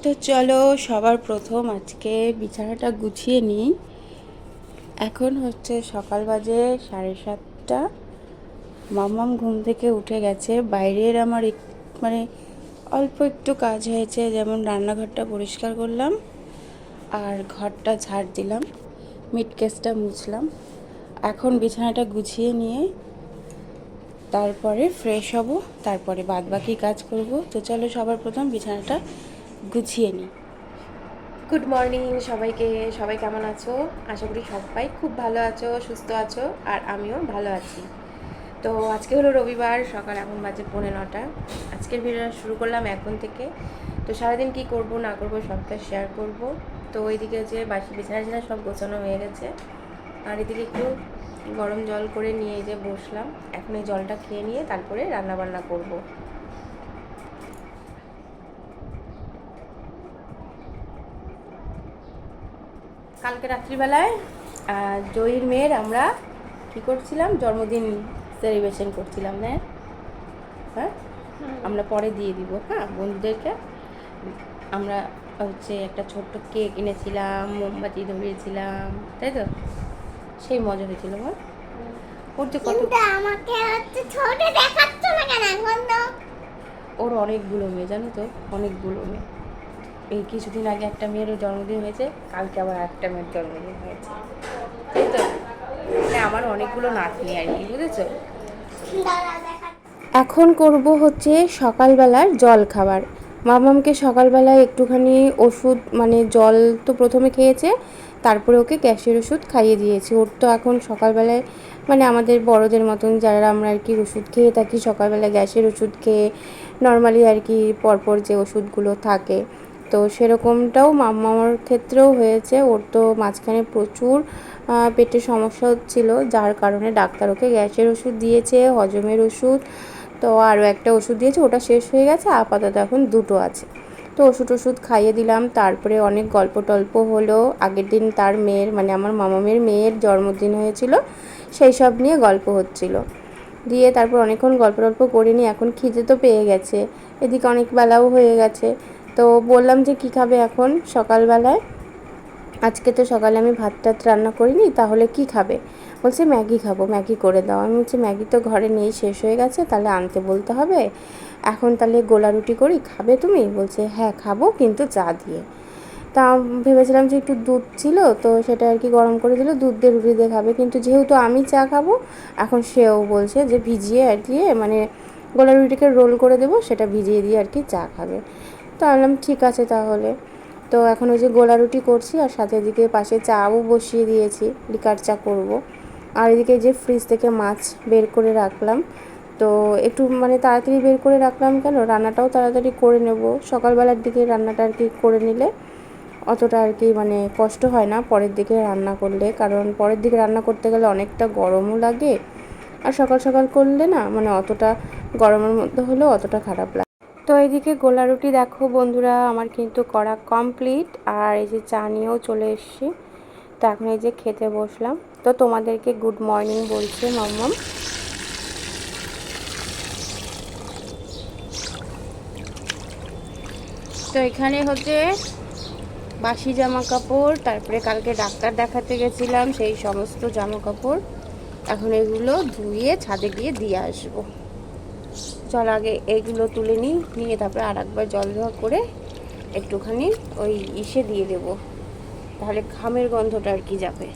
তো চলো সবার প্রথম আজকে বিছানাটা গুছিয়ে নিই। এখন হচ্ছে সকাল বাজে 7:30। মাম্মাম ঘুম থেকে উঠে গেছে। বাইরের আমার মানে অল্প একটু কাজ হয়েছে, যেমন রান্নাঘরটা পরিষ্কার করলাম আর ঘরটা ঝাড় দিলাম, মিটকেসটা মুছলাম। এখন বিছানাটা গুছিয়ে নিয়ে তারপরে ফ্রেশ হব, তারপরে বাদবাকি কাজ করব। তো চলো সবার প্রথম বিছানাটা গুছিয়ে নিই। গুড মর্নিং সবাইকে। সবাই কেমন আছো? আশা করি সবাই খুব ভালো আছো, সুস্থ আছো, আর আমিও ভালো আছি। তো আজকে হলো রবিবার, সকাল এখন বাজে 9:45। আজকের ভিডিওটা শুরু করলাম এখন থেকে। তো সারাদিন কী করব না করব সবটা শেয়ার করব। তো ওইদিকে যে বাসি বিছানা সব গোছানো হয়ে গেছে, আর এদিকে একটু গরম জল করে নিয়ে যে বসলাম। এখন এই জলটা খেয়ে নিয়ে তারপরে রান্নাবান্না করব। কালকে রাত্রিবেলায় জয়ীর মেয়ের আমরা কি করছিলাম, জন্মদিন সেলিব্রেশন করছিলাম। হ্যাঁ হ্যাঁ, আমরা পরে দিয়ে দিব, হ্যাঁ বন্ধুদেরকে। আমরা হচ্ছে একটা ছোট্ট কেক এনেছিলাম, মোমবাতি ধরিয়েছিলাম, তাই তো? সেই মজা হয়েছিল। বল ওর যে কত, আমাকে হচ্ছে ছোট দেখাচ্ছ না কেন এখন তো? ওর অনেকগুলো মেয়ে, জানো তো, অনেকগুলো মেয়ে। এই কিছুদিন আগে একটা মেয়েরও জন্মদিন হয়েছে, কালকে আবার একটা মেয়ের জন্মদিন হয়েছে, তাই তো? মানে আমার অনেকগুলো নাতনি আর কি, বুঝেছো? এখন করব হচ্ছে সকালবেলার জল খাবার। মামামকে সকালবেলায় একটুখানি ওষুধ, মানে জল তো প্রথমে খেয়েছে, তারপরে ওকে গ্যাসের ওষুধ খাইয়ে দিয়েছি। ওর তো এখন সকালবেলায় মানে আমাদের বড়দের মতন যারা আমরা আর কি ওষুধ খেয়ে থাকি, সকালবেলায় গ্যাসের ওষুধ খেয়ে নর্মালি আর কি পরপর যে ওষুধগুলো থাকে, তো সেরকমটাও মাম্মার ক্ষেত্রেও হয়েছে। ওর তো মাঝখানে প্রচুর পেটের সমস্যা হচ্ছিল, যার কারণে ডাক্তার ওকে গ্যাসের ওষুধ দিয়েছে, হজমের ওষুধ, তো আরও একটা ওষুধ দিয়েছে, ওটা শেষ হয়ে গেছে, আপাতত এখন দুটো আছে। তো ওষুধ খাইয়ে দিলাম। তারপরে অনেক গল্প টল্প হলো। আগের দিন তার মেয়ের, মানে আমার মামামের মেয়ের জন্মদিন হয়েছিল, সেই সব নিয়ে গল্প হচ্ছিল। দিয়ে তারপর অনেকক্ষণ গল্প টল্প করে নিয়ে এখন খিদে তো পেয়ে গেছে, এদিকে অনেক বেলাও হয়ে গেছে। তো বললাম যে কী খাবে এখন সকালবেলায়। আজকে তো সকালে আমি ভাত টাত রান্না করিনি, তাহলে কি খাবে? বলছে ম্যাগি খাবো, ম্যাগি করে দাও। আমি বলছি ম্যাগি তো ঘরে নেই, শেষ হয়ে গেছে, তাহলে আনতে বলতে হবে। এখন তাহলে গোলা রুটি করি, খাবে তুমি? বলছে হ্যাঁ খাবো, কিন্তু চা দিয়ে। তা ভেবেছিলাম যে একটু দুধ ছিল, তো সেটা আর কি গরম করে দিল, দুধ দিয়ে রুটি দিয়ে খাবে। কিন্তু যেহেতু আমি চা খাবো, এখন সেও বলছে যে ভিজিয়ে আর কি, মানে গোলা রুটিকে রোল করে দেবো, সেটা ভিজিয়ে দিয়ে আর কি চা খাবে। তো বললাম ঠিক আছে তাহলে। তো এখন ওই যে গোলা রুটি করছি, আর সাথে এদিকে পাশে চাও বসিয়ে দিয়েছি, লিকার চা করব। আর এদিকে যে ফ্রিজ থেকে মাছ বের করে রাখলাম, তো একটু মানে তাড়াতাড়ি বের করে রাখলাম কেন, রান্নাটাও তাড়াতাড়ি করে নেব। সকালবেলার দিকে রান্নাটা আর কি করে নিলে অতটা আর কি মানে কষ্ট হয় না পরের দিকে রান্না করলে, কারণ পরের দিকে রান্না করতে গেলে অনেকটা গরমও লাগে, আর সকাল সকাল করলে না মানে অতটা গরমের মধ্যে হলেও অতটা খারাপ লাগে। তো এইদিকে গোলা রুটি দেখো বন্ধুরা আমার কিন্তু করা কমপ্লিট, আর এই যে চা নিয়েও চলে এসেছি। তো এখন এই যে খেতে বসলাম। তো তোমাদেরকে গুড মর্নিং বলছে মাম্মাম। তো এখানে হচ্ছে বাসি জামা কাপড়, তারপরে কালকে ডাক্তার দেখাতে গেছিলাম সেই সমস্ত জামা কাপড়, এখন এগুলো ধুয়ে ছাদে গিয়ে দিয়ে আসবো। চল আগে এগুলো তুলে নিয়ে তারপরে আর একবার জল ধোয়া করে একটুখানি ওই ইসে দিয়ে দেবো, তাহলে ঘামের গন্ধটা আর কি যাবে।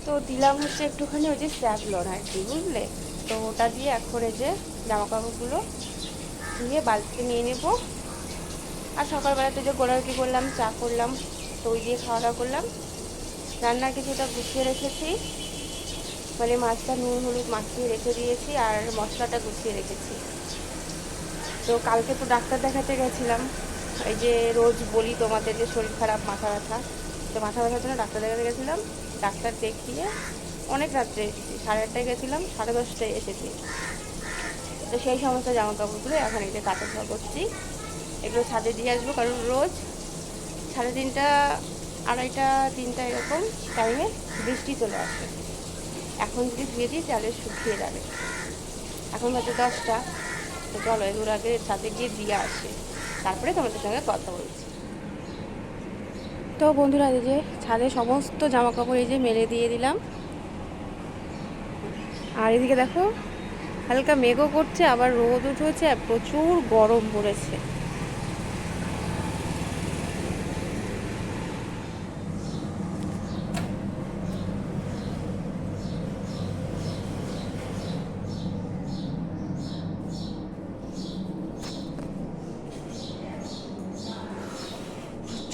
তো দিলাম হচ্ছে একটুখানি ওই যে স্যাভলন আর কি, বুঝলে? তো ওটা দিয়ে এখন এই যে জামা কাপড়গুলো ধুয়ে বালতিতে নিয়ে নেবো। আর সকালবেলাতে যে গোলা রুটি করলাম, চা করলাম, তো ওই দিয়ে খাওয়া দাওয়া করলাম। রান্নার কিছুটা গুছিয়ে রেখেছি, মানে মাছটা নুন হলুদ মাখিয়ে রেখে দিয়েছি, আর মশলাটা গুছিয়ে রেখেছি। তো কালকে তো ডাক্তার দেখাতে গেছিলাম, এই যে রোজ বলি তোমাদের যে শরীর খারাপ, মাথা ব্যথা, তো মাথা ব্যথার জন্য ডাক্তার দেখাতে গেছিলাম। ডাক্তার দেখিয়ে অনেক রাত্রে এসেছি, 8:30টায় গেছিলাম, 10:30টায় এসেছি। তো সেই সমস্ত জামা কাপড়গুলো এখন এই যে কাটা ধোয়া করছি, এগুলো ছাদে দিয়ে আসবো, কারণ রোজ 3:30 2:30 3টা এরকম টাইমে বৃষ্টি চলে আসে। এখন যদি ধুয়ে দিই তাহলে শুকিয়ে যাবে। এখন বাজে 10টা। তো চলো এগুলো আগে ছাদে গিয়ে দিয়ে আসি, তারপরে তোমাদের সঙ্গে কথা বলছি। তো বন্ধুরা, এই যে ছাদে সমস্ত জামা কাপড় এই যে মেলে দিয়ে দিলাম। আর এদিকে দেখো হালকা মেঘও করছে, আবার রোদ উঠেছে, আর প্রচুর গরম পড়েছে।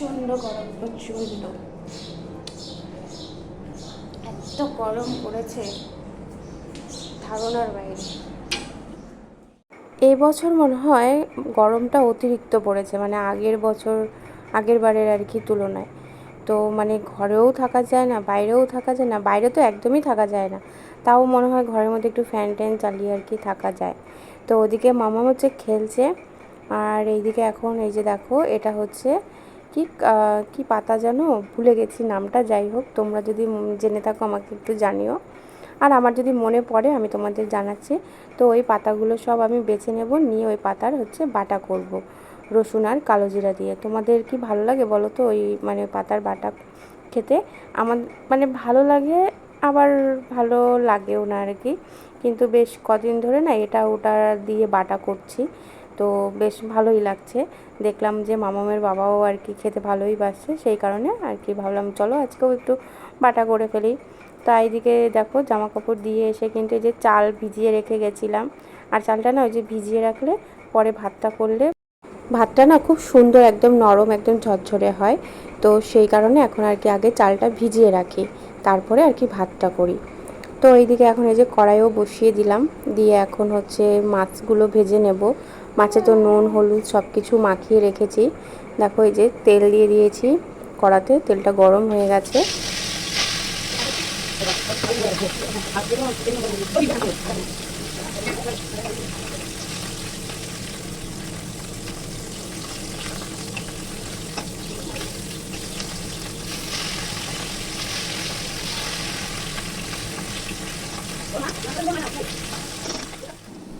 প্রচণ্ড গরম, প্রচণ্ড এত গরম পড়েছে ধারণার বাইরে। এই বছর মনে হয় গরমটা অতিরিক্ত পড়েছে, মানে আগের বছর আগের বারের আর কি তুলনায়। তো মানে ঘরেও থাকা যায় না, বাইরেও থাকা যায় না, বাইরে তো একদমই থাকা যায় না। তাও মনে হয় ঘরের মধ্যে একটু ফ্যান ট্যান চালিয়ে আর কি থাকা যায়। তো ওদিকে মামা হচ্ছে খেলছে, আর এইদিকে এখন এই যে দেখো এটা হচ্ছে কি কি পাতা যেন ভুলে গেছি নামটা, যাই হোক তোমরা যদি জেনে থাকো আমাকে একটু জানিও, আর আমার যদি মনে পড়ে আমি তোমাদের জানাচ্ছি। তো ওই পাতাগুলো সব আমি বেছে নেব, নিয়ে ওই পাতার হচ্ছে বাটা করব রসুন আর কালো জিরা দিয়ে। তোমাদের কি ভালো লাগে বলো তো ওই মানে পাতার বাটা খেতে? আমার মানে ভালো লাগে, আবার ভালো লাগেও না আর কি। কিন্তু বেশ কদিন ধরে না এটা ওটা দিয়ে বাটা করছি, তো বেশ ভালোই লাগছে। দেখলাম যে মামামের বাবাও আর কি খেতে ভালোই বাসছে, সেই কারণে আর কি ভাবলাম চলো আজকেও একটু বাটা করে ফেলি। তা এইদিকে দেখো জামা কাপড় দিয়ে এসে কিন্তু এই যে চাল ভিজিয়ে রেখে গেছিলাম, আর চালটা না ওই যে ভিজিয়ে রাখলে পরে ভাতটা করলে ভাতটা না খুব সুন্দর একদম নরম একদম ঝরঝরে হয়। তো সেই কারণে এখন আর কি আগে চালটা ভিজিয়ে রাখি, তারপরে আর কি ভাতটা করি। তো এইদিকে এখন এই যে কড়াইও বসিয়ে দিলাম, দিয়ে এখন হচ্ছে মাছগুলো ভেজে নেব। মাছে তো নুন হলুদ সব কিছু মাখিয়ে রেখেছি। দেখো এই যে তেল দিয়ে দিয়েছি কড়াতে, তেলটা গরম হয়ে গেছে।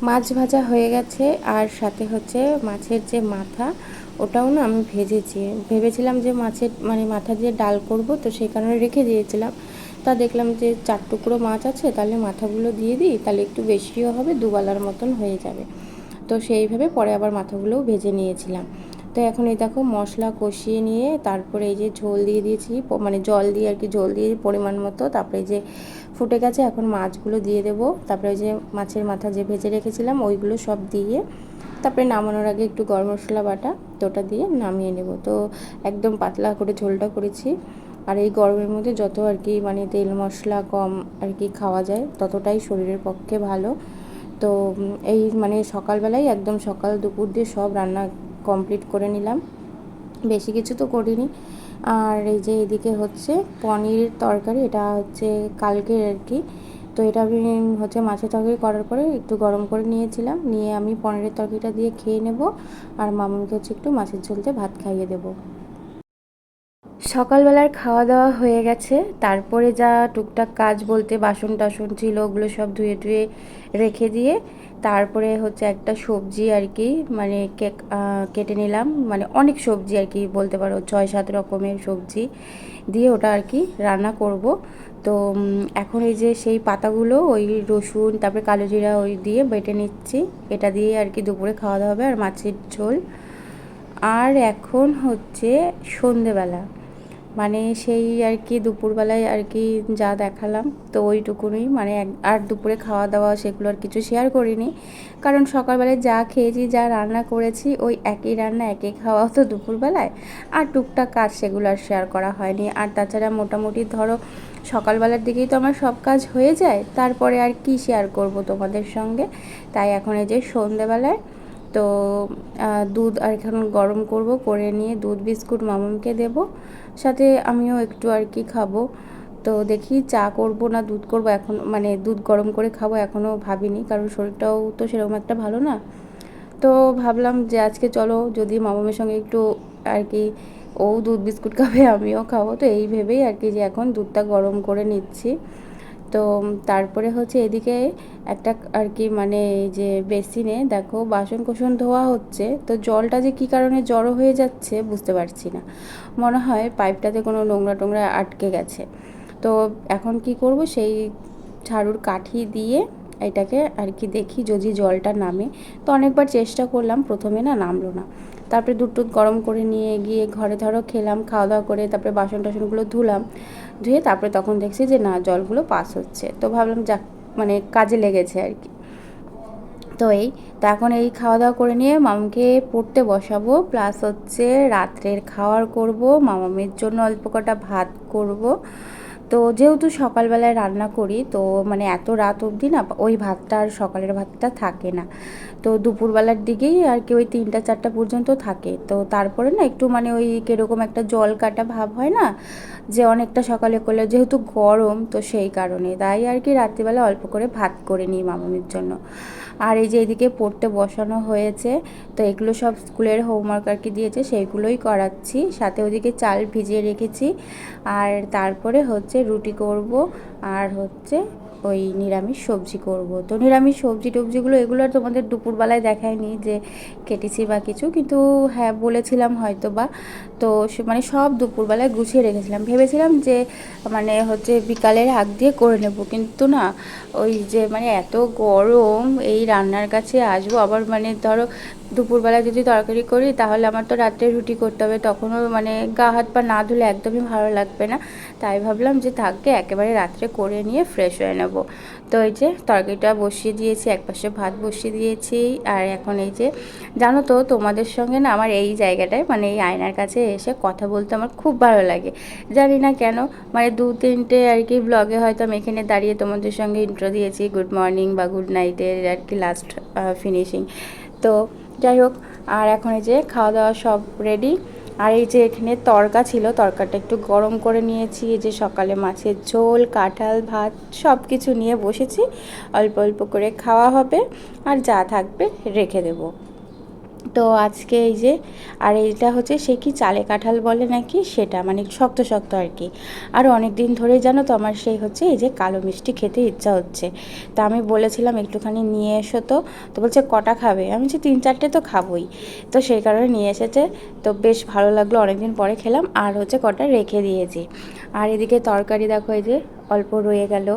মাছ ভাজা হয়ে গেছে, আর সাথে হচ্ছে মাছের যে মাথা ওটাও না আমি ভেজেছি। ভেবেছিলাম যে মাছের মানে মাথা দিয়ে ডাল করব, তো সেই কারণে রেখে দিয়েছিলাম। তা দেখলাম যে 4 টুকরো মাছ আছে, তাহলে মাথাগুলো দিয়ে দিই, তাহলে একটু বেশিও হবে, দুবেলার মতন হয়ে যাবে। তো সেইভাবে পরে আবার মাথাগুলোও ভেজে নিয়েছিলাম। তো এখন এই দেখো মশলা কষিয়ে নিয়ে তারপরে এই যে ঝোল দিয়ে দিয়েছি, মানে জল দিয়ে আর কি ঝোল দিয়ে পরিমাণ মতো। তারপরে এই যে ফুটে গেছে, এখন মাছগুলো দিয়ে দেবো। তারপরে ওই যে মাছের মাথা যে ভেজে রেখেছিলাম ওইগুলো সব দিয়ে তারপরে নামানোর আগে একটু গরম মশলা বাটা তো ওটা দিয়ে নামিয়ে নেব। তো একদম পাতলা করে ঝোলটা করেছি। আর এই গরমের মধ্যে যত আর কি মানে তেল মশলা কম আর কি খাওয়া যায় ততটাই শরীরের পক্ষে ভালো। তো এই মানে সকালবেলায় একদম সকাল দুপুর দিয়ে সব রান্না কমপ্লিট করে নিলাম, বেশি কিছু তো করিনি। আর এই যে এদিকে হচ্ছে পনির তরকারি, এটা হচ্ছে কালকের আর কি। তো এটা আমি হচ্ছে মাছের তরকারি করার পরে একটু গরম করে নিয়েছিলাম, নিয়ে আমি পনিরের তরকারিটা দিয়ে খেয়ে নেব, আর মামুনকে হচ্ছে একটু মাছের ঝোল দিয়ে ভাত খাইয়ে দেবো। সকালবেলার খাওয়া দাওয়া হয়ে গেছে, তারপরে যা টুকটাক কাজ বলতে বাসন টাসন ছিল ওগুলো সব ধুয়ে টুয়ে রেখে দিয়ে তারপরে হচ্ছে একটা সবজি আর কি মানে কেটে নিলাম, মানে অনেক সবজি আর কি বলতে পারো 6-7 রকমের সবজি দিয়ে ওটা আর কি রান্না করব। তো এখন এই যে সেই পাতাগুলো ওই রসুন তারপরে কালো জিরা ওই দিয়ে বেটে নিচ্ছি, এটা দিয়ে আর কি দুপুরে খাওয়া দাওয়া হবে, আর মাছের ঝোল। আর এখন হচ্ছে সন্ধেবেলা, মানে সেই আর কি দুপুরবেলায় আর কি যা দেখালাম তো ওইটুকুনই, মানে আর দুপুরে খাওয়া দাওয়া সেগুলো আর কিছু শেয়ার করিনি, কারণ সকালবেলায় যা খেয়েছি যা রান্না করেছি ওই একই রান্না একই খাওয়া তো দুপুরবেলায়, আর টুকটাক কাজ সেগুলো আর শেয়ার করা হয়নি। আর তাছাড়া মোটামুটি ধরো সকালবেলার দিকেই তো আমার সব কাজ হয়ে যায়, তারপরে আর কি শেয়ার করব তোমাদের সঙ্গে। তাই এখন এই যে সন্ধেবেলায় তো দুধ আর এখন গরম করব, করে নিয়ে দুধ বিস্কুট মামুনকে দেব, সাথে আমিও একটু আর কি খাবো। তো দেখি চা করব না দুধ করব, এখন মানে দুধ গরম করে খাবো এখনও ভাবিনি, কারণ শরীরটাও তো সেরকম একটা ভালো না। তো ভাবলাম যে আজকে চলো যদি মামামের সঙ্গে একটু আর কি ও দুধ বিস্কুট খাবে আমিও খাবো, তো এই ভেবেই আর কি যে এখন দুধটা গরম করে নিচ্ছি। তো তারপরে হচ্ছে এদিকে একটা আর কি মানে এই যে বেসিনে দেখো বাসন কোসন ধোয়া হচ্ছে, তো জলটা যে কী কারণে জড়ো হয়ে যাচ্ছে বুঝতে পারছি না। মনে হয় পাইপটাতে কোনো নোংরা টোংরা আটকে গেছে। তো এখন কি করব, সেই ঝাড়ুর কাঠি দিয়ে এটাকে আর কি দেখি যদি জলটা নামে। তো অনেকবার চেষ্টা করলাম, প্রথমে না নামলো না। তারপরে দুধ টুধ গরম করে নিয়ে গিয়ে ঘরে ধরো খেলাম, খাওয়া দাওয়া করে তারপরে বাসন টাসনগুলো ধুলাম, ধুয়ে তারপরে তখন দেখছি যে না, জলগুলো পাস হচ্ছে। তো ভাবলাম যাক, মানে কাজে লেগেছে আর কি। তো এখন এই খাওয়া দাওয়া করে নিয়ে মামাকে পড়তে বসাবো, প্লাস হচ্ছে রাত্রের খাওয়ার করব, মামামের জন্য অল্প কটা ভাত করব। তো যেহেতু সকালবেলায় রান্না করি, তো মানে এত রাত অবধি না ওই ভাতটা আর সকালের ভাতটা থাকে না। তো দুপুরবেলার দিকেই আর কি ওই 3টা 4টা পর্যন্ত থাকে। তো তারপরে না একটু মানে ওই কীরকম একটা জল কাটা ভাব হয় না, যে অনেকটা সকালে করলে, যেহেতু গরম তো সেই কারণে তাই আর কি রাত্রিবেলা অল্প করে ভাত করে নিই মামামের জন্য। আর এই যে এদিকে পড়তে বসানো হয়েছে, তো এগুলো সব স্কুলের হোমওয়ার্ক আর কি দিয়েছে, সেইগুলোই করাচ্ছি। সাথে ওদিকে চাল ভিজিয়ে রেখেছি। আর তারপরে হচ্ছে রুটি করব, আর হচ্ছে ওই নিরামিষ সবজি করব। তো নিরামিষ সবজি টবজিগুলো এগুলো আর তোমাদের দুপুরবেলায় দেখায়নি যে কেটেছি বা কিছু, কিন্তু হ্যাঁ বলেছিলাম হয়তো বা। তো মানে সব দুপুরবেলায় গুছিয়ে রেখেছিলাম, ভেবেছিলাম যে মানে হচ্ছে বিকালের আগ দিয়ে করে নেব, কিন্তু না ওই যে মানে এত গরম, এই রান্নার কাছে আসবো আবার মানে ধরো দুপুরবেলা যদি তরকারি করি তাহলে আমার তো রাত্রে রুটি করতে হবে, তখনও মানে গা হাত পা না ধুলে একদমই ভালো লাগবে না। তাই ভাবলাম যে থাকবে, একেবারে রাত্রে করে নিয়ে ফ্রেশ হয়ে নেব। তো এই যে তরকারিটা বসিয়ে দিয়েছি, একপাশে ভাত বসিয়ে দিয়েছি। আর এখন এই যে জানো তো তোমাদের সঙ্গে না আমার এই জায়গাটায় মানে এই আয়নার কাছে এসে কথা বলতে আমার খুব ভালো লাগে, জানি না কেন। মানে 2-3টে আর কি ব্লগে হয়তো আমি এখানে দাঁড়িয়ে তোমাদের সঙ্গে ইন্ট্রো দিয়েছি, গুড মর্নিং বা গুড নাইটের আর কি লাস্ট ফিনিশিং। তো যাই হোক, আর এখন এই যে খাওয়া দাওয়া সব রেডি। আর এই যে এখানে তরকা ছিল, তরকাটা একটু গরম করে নিয়েছি। এই যে সকালে মাছের ঝোল, কাঁঠাল, ভাত সব কিছু নিয়ে বসেছি, অল্প অল্প করে খাওয়া হবে, আর যা থাকবে রেখে দেবো। তো আজকে এই যে, আর এইটা হচ্ছে সে কি চালে কাঁঠাল বলে নাকি, সেটা মানে শক্ত শক্ত আর কি। আর অনেক দিন ধরেই জানো তো আমার সেই হচ্ছে এই যে কালো মিষ্টি খেতে ইচ্ছা হচ্ছে। তা আমি বলেছিলাম একটুখানি নিয়ে এসো। তো বলছে কটা খাবে, আমি বলছি 3-4টে তো খাবোই। তো সেই কারণে নিয়ে এসেছে। তো বেশ ভালো লাগলো, অনেক দিন পরে খেলাম। আর হচ্ছে কটা রেখে দিয়েছি। আর এদিকে তরকারি দেখো এই যে অল্প রয়ে গেল,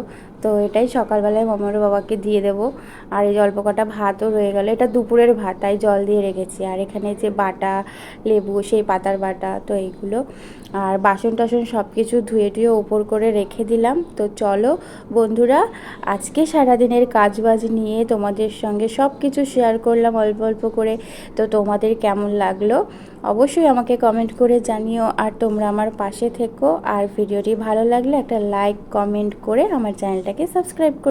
তো এটাই সকালবেলায় মামার বাবাকে দিয়ে দেবো। আর এই যে অল্প কটা ভাতও রয়ে গেল, এটা দুপুরের ভাত তাই জল দিয়ে রেখেছি। আর এখানে যে বাটা লেবু, সেই পাতার বাটা, তো এইগুলো। আর বাসন টাসন সব কিছু ধুয়ে টুয়ে ওপর করে রেখে দিলাম। তো চলো বন্ধুরা, আজকে সারাদিনের কাজবাজ নিয়ে তোমাদের সঙ্গে সব কিছু শেয়ার করলাম অল্প অল্প করে। তো তোমাদের কেমন লাগলো অবশ্যই আমাকে কমেন্ট করে জানিও। আর তোমরা আমার পাশে থেকো, আর ভিডিওটি ভালো লাগলে একটা লাইক কমেন্ট করে আমার চ্যানেলটাকে সাবস্ক্রাইব করো।